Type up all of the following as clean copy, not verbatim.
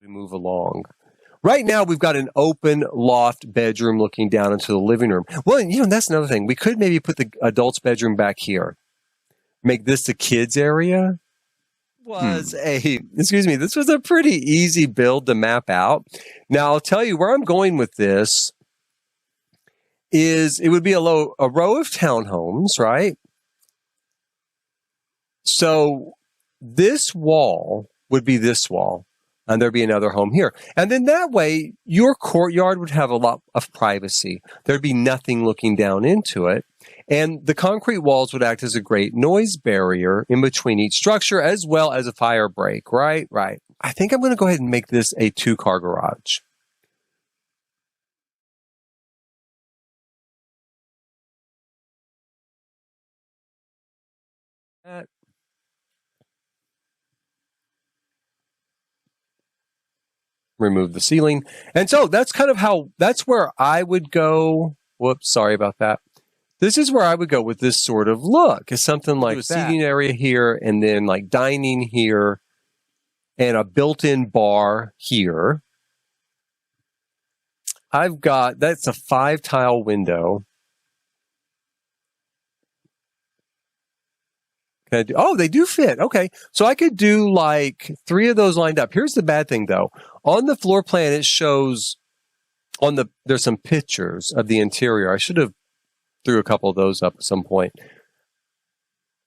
We move along. Right now, we've got an open loft bedroom looking down into the living room. Well, you know, that's another thing. We could maybe put the adult's bedroom back here. Make this the kids' area. This was a pretty easy build to map out. Now, I'll tell you where I'm going with this is it would be a row of townhomes, right? So this wall would be this wall, and there'd be another home here. And then that way, your courtyard would have a lot of privacy. There'd be nothing looking down into it. And the concrete walls would act as a great noise barrier in between each structure, as well as a fire break, right? Right. I think I'm going to go ahead and make this a 2-car garage. Remove the ceiling. And so that's kind of that's where I would go. Whoops, sorry about that. This is where I would go with this sort of look. It's something like a seating area here, and then like dining here, and a built-in bar here. That's a 5-tile window. They do fit. Okay. So I could do like 3 of those lined up. Here's the bad thing though. On the floor plan, it shows there's some pictures of the interior. I should have threw a couple of those up at some point.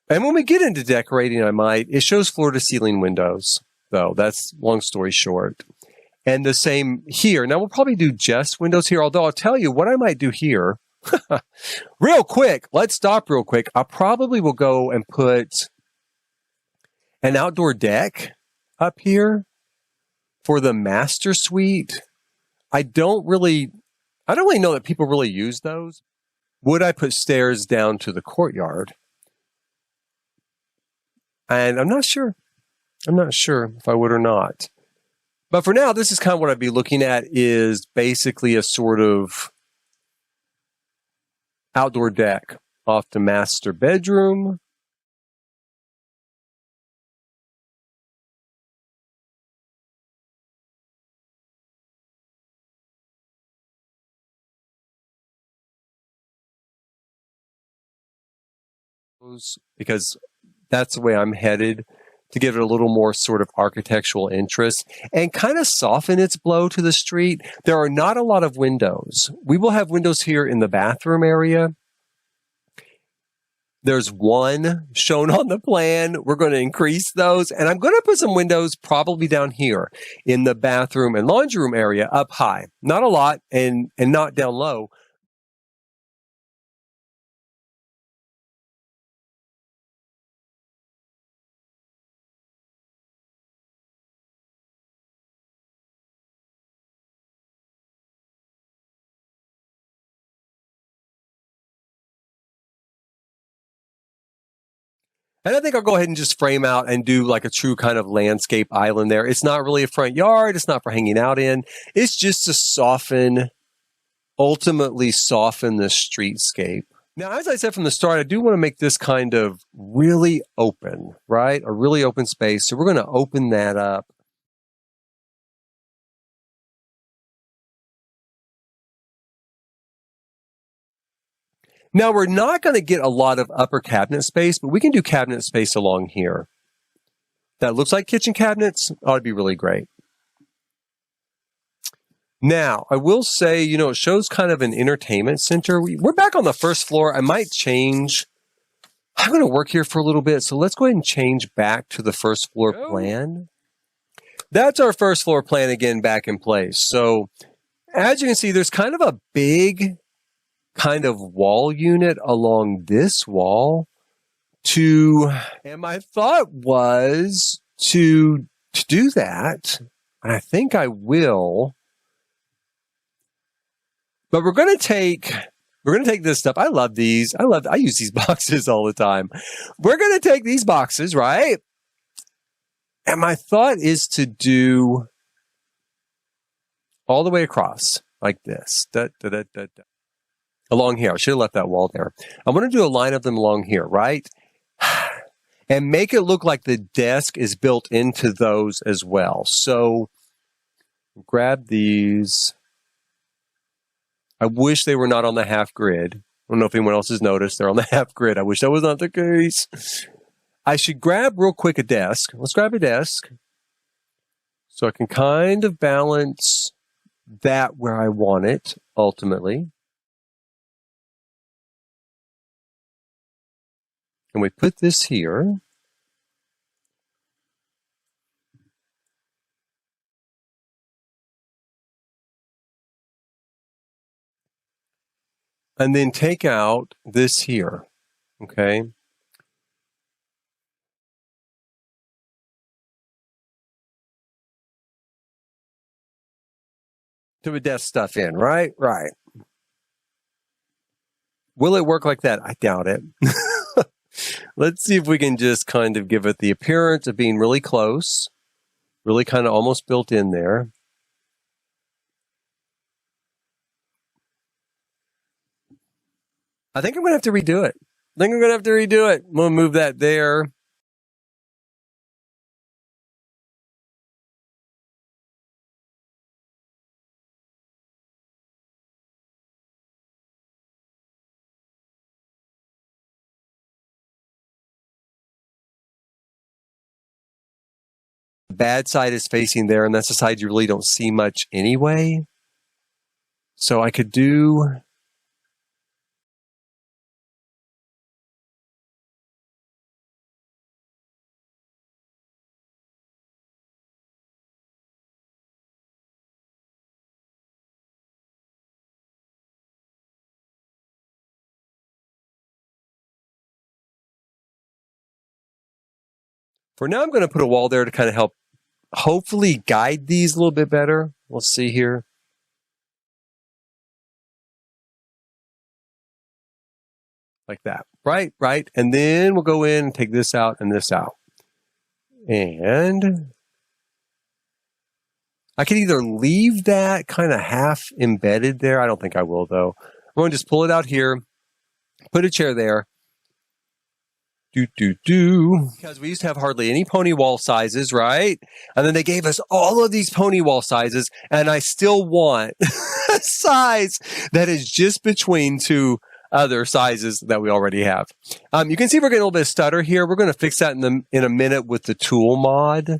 And when we get into decorating, it shows floor to ceiling windows though. That's long story short. And the same here. Now we'll probably do just windows here, although I'll tell you what I might do here. Real quick, let's stop real quick. I probably will go and put an outdoor deck up here for the master suite. I don't really know that people really use those. Would I put stairs down to the courtyard? And I'm not sure. I'm not sure if I would or not. But for now, this is kind of what I'd be looking at, is basically a sort of outdoor deck off the master bedroom. Because that's the way I'm headed, to give it a little more sort of architectural interest and kind of soften its blow to the street. There are not a lot of windows. We will have windows here in the bathroom area. There's one shown on the plan. We're going to increase those. And I'm going to put some windows probably down here in the bathroom and laundry room area up high. Not a lot and not down low. And I think I'll go ahead and just frame out and do like a true kind of landscape island there. It's not really a front yard. It's not for hanging out in. It's just to ultimately soften the streetscape. Now, as I said from the start, I do want to make this kind of really open, right? A really open space. So we're going to open that up. Now, we're not going to get a lot of upper cabinet space, but we can do cabinet space along here. That looks like kitchen cabinets. Ought to be really great. Now, I will say, it shows kind of an entertainment center. We're back on the first floor. I might change. I'm going to work here for a little bit, so let's go ahead and change back to the first floor plan. That's our first floor plan again back in place. So, as you can see, there's kind of a big kind of wall unit along this wall and my thought was to do that, and I think I will, but we're going to take this stuff. I love these. I use these boxes all the time. We're going to take these boxes, right? And my thought is to do all the way across like this. Along here. I should have left that wall there. I'm going to do a line of them along here, right? And make it look like the desk is built into those as well. So Grab these. I wish they were not on the half grid. I don't know if anyone else has noticed they're on the half grid. I wish that was not the case. I should grab real quick a desk. Let's grab a desk so I can kind of balance that where I want it ultimately. And we put this here. And then take out this here, okay? To a desk stuff in, right? Right. Will it work like that? I doubt it. Let's see if we can just kind of give it the appearance of being really close, really kind of almost built in there. I think I'm going to have to redo it. I'm going to move that there. The bad side is facing there, and that's the side you really don't see much anyway. So I could do... For now, I'm going to put a wall there to kind of help hopefully guide these a little bit better. We'll see here. Like that. Right, right. And then we'll go in and take this out and this out. And I could either leave that kind of half embedded there. I don't think I will, though. I'm going to just pull it out here, put a chair there. Because we used to have hardly any pony wall sizes, right? And then they gave us all of these pony wall sizes, and I still want a size that is just between two other sizes that we already have. You can see we're getting a little bit of stutter here. We're going to fix that in a minute with the tool mod.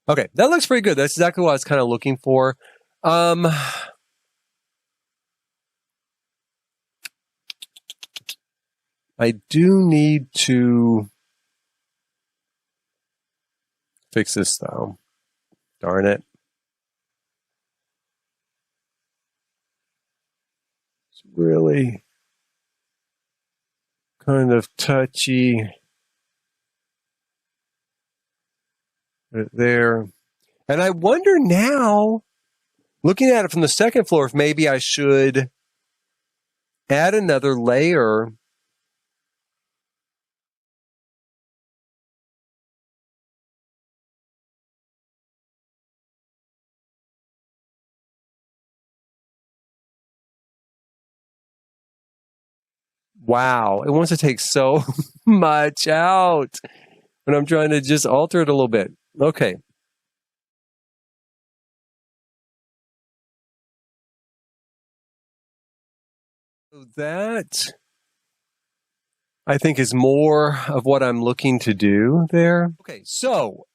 Okay, that looks pretty good. That's exactly what I was kind of looking for. I do need to fix this, though. Darn it. It's really kind of touchy. Right there. And I wonder now, looking at it from the second floor, if maybe I should add another layer. Wow, it wants to take so much out when I'm trying to just alter it a little bit. Okay. So that, I think, is more of what I'm looking to do there. Okay, so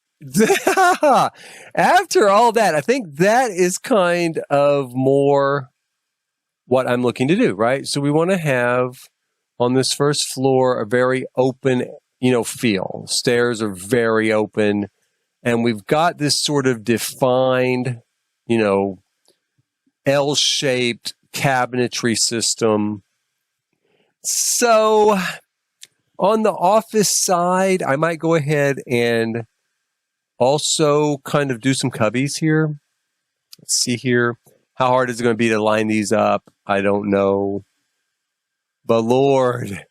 after all that, I think that is kind of more what I'm looking to do, right? So we want to have on this first floor a very open, feel. Stairs are very open, and we've got this sort of defined, L-shaped cabinetry system. So on the office side, I might go ahead and also kind of do some cubbies here. Let's see here. How hard is it going to be to line these up? I don't know. But Lord.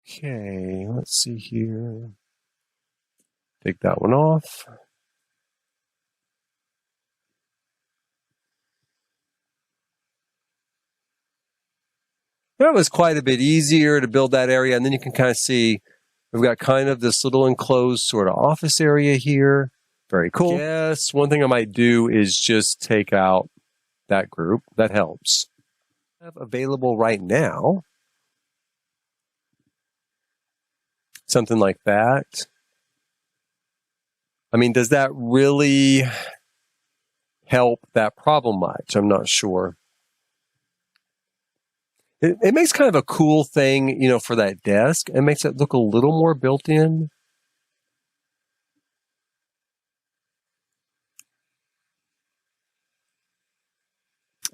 Okay, let's see here. Take that one off. That was quite a bit easier to build that area. And then you can kind of see we've got kind of this little enclosed sort of office area here. Very cool. Yes, one thing I might do is just take out that group. That helps. Available right now. Something like that. I mean, does that really help that problem much? I'm not sure. It makes kind of a cool thing, you know, for that desk. It makes it look a little more built in.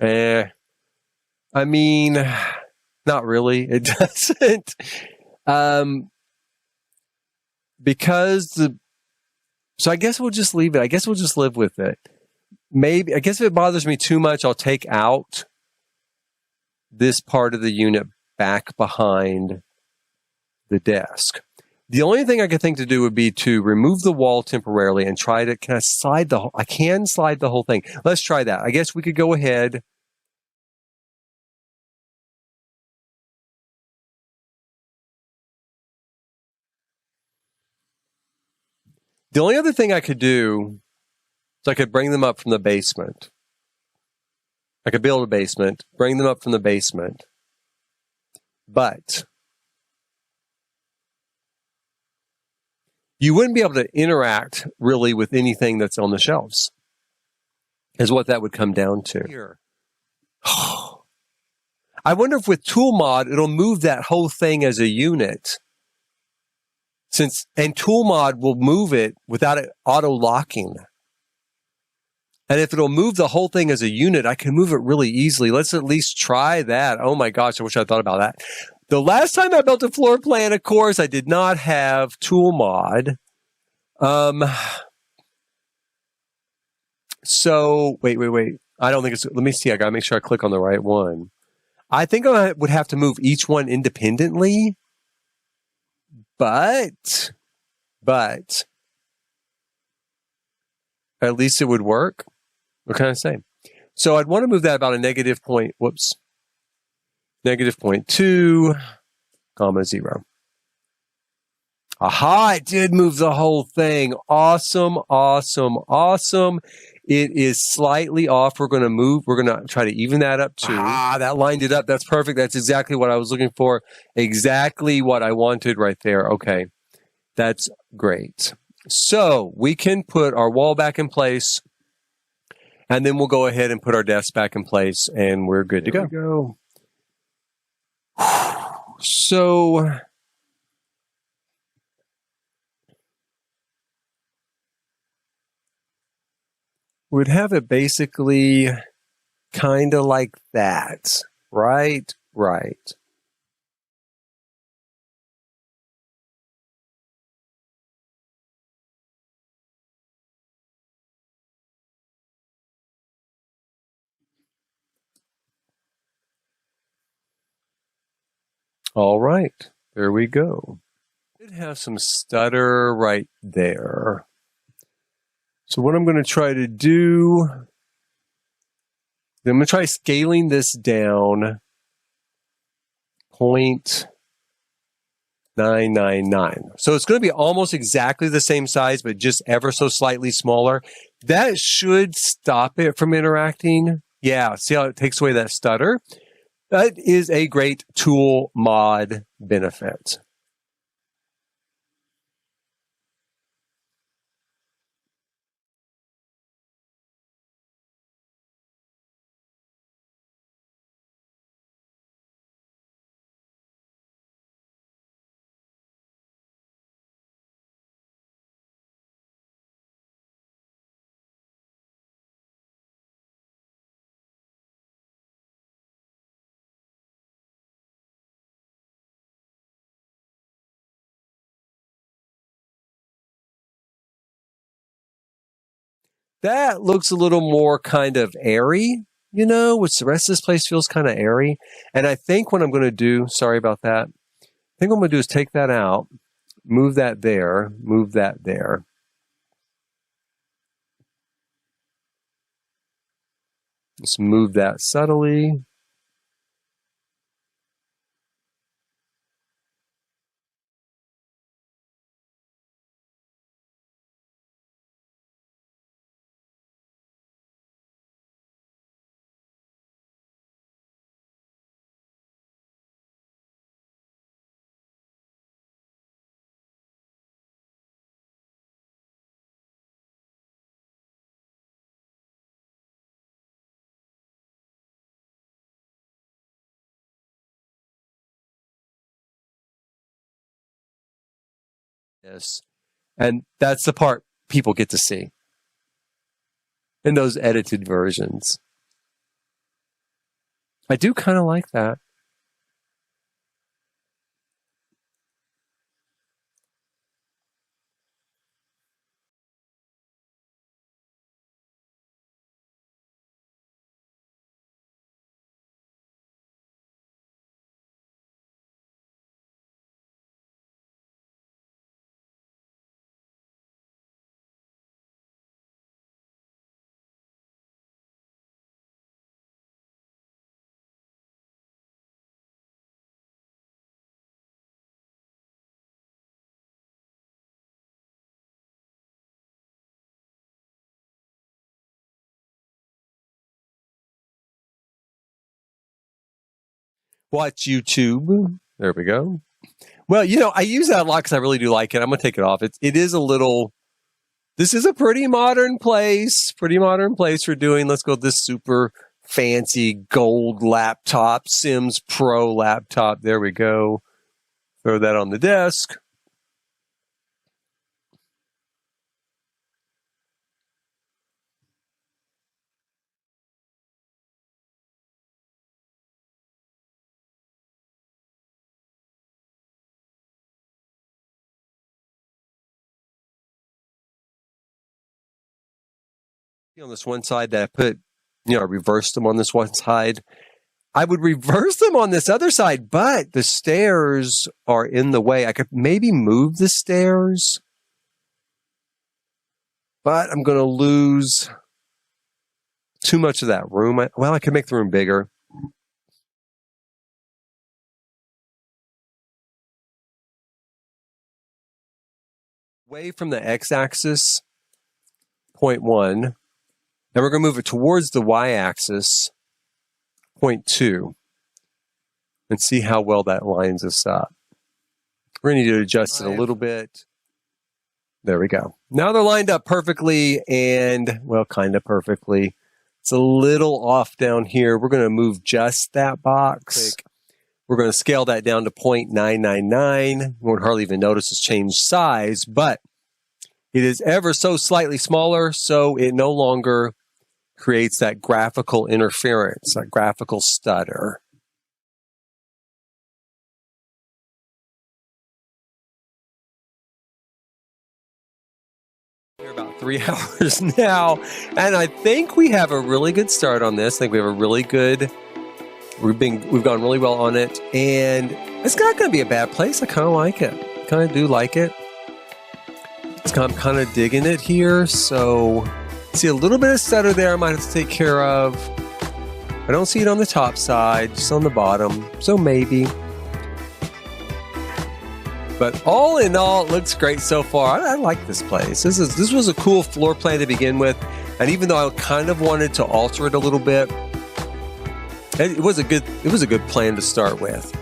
I mean, not really. It doesn't. So I guess we'll just leave it. I guess we'll just live with it. Maybe, I guess if it bothers me too much, I'll take out this part of the unit back behind the desk. The only thing I could think to do would be to remove the wall temporarily and try to kind of slide the whole, I can slide the whole thing. Let's try that. I guess we could go ahead. The only other thing I could do is I could bring them up from the basement. I could build a basement, bring them up from the basement. But you wouldn't be able to interact really with anything that's on the shelves, is what that would come down to. Here. I wonder if with Tool Mod, it'll move that whole thing as a unit. And Tool Mod will move it without it auto-locking. And if it'll move the whole thing as a unit, I can move it really easily. Let's at least try that. Oh my gosh, I wish I thought about that. The last time I built a floor plan, of course, I did not have Tool Mod. So, wait. I don't think it's, let me see. I got to make sure I click on the right one. I think I would have to move each one independently. But at least it would work. What can I say? So I'd want to move that about a negative 0.2, comma 0. Aha, it did move the whole thing. Awesome. It is slightly off. We're going to try to even that up too. Ah, that lined it up. That's perfect. That's exactly what I was looking for. Exactly what I wanted right there. Okay. That's great. So we can put our wall back in place, and then we'll go ahead and put our desk back in place, and we're good to go. So we'd have it basically kind of like that. Right. All right, there we go. It has some stutter right there. So what I'm going to try to do, I'm going to try scaling this down 0.999. So it's going to be almost exactly the same size, but just ever so slightly smaller. That should stop it from interacting. Yeah, see how it takes away that stutter? That is a great Tool Mod benefit. That looks a little more kind of airy, you know, which the rest of this place feels kind of airy. And I think what I'm going to do, sorry about that, I think what I'm going to do is take that out, move that there. Just move that subtly. this. And that's the part people get to see in those edited versions. I do kind of like that. Watch YouTube. There we go. Well, you know, I use that a lot because I really do like it. I'm going to take it off. It is a little, this is a pretty modern place for doing, let's go with this super fancy gold laptop, Sims Pro laptop. There we go. Throw that on the desk. On this one side that I put, I reversed them on this one side. I would reverse them on this other side, but the stairs are in the way. I could maybe move the stairs, but I'm going to lose too much of that room. I could make the room bigger. Away from the x-axis, 0.1. Then we're going to move it towards the y-axis, 0.2, and see how well that lines us up. We're going to need to adjust it a little bit. There we go. Now they're lined up perfectly and, well, kind of perfectly. It's a little off down here. We're going to move just that box. We're going to scale that down to 0.999. You won't hardly even notice it's changed size, but it is ever so slightly smaller, so it no longer creates that graphical interference, that graphical stutter. We're about 3 hours now, and I think we have a really good start on this. I think we have a really good, we've gone really well on it, and it's not going to be a bad place. I kind of like it. I kind of do like it. I'm kind of digging it here, so see a little bit of stutter there I might have to take care of. I don't see it on the top side, just on the bottom, so maybe. But all in all, it looks great so far. I like this place. This was a cool floor plan to begin with, and even though I kind of wanted to alter it a little bit, it was a good plan to start with.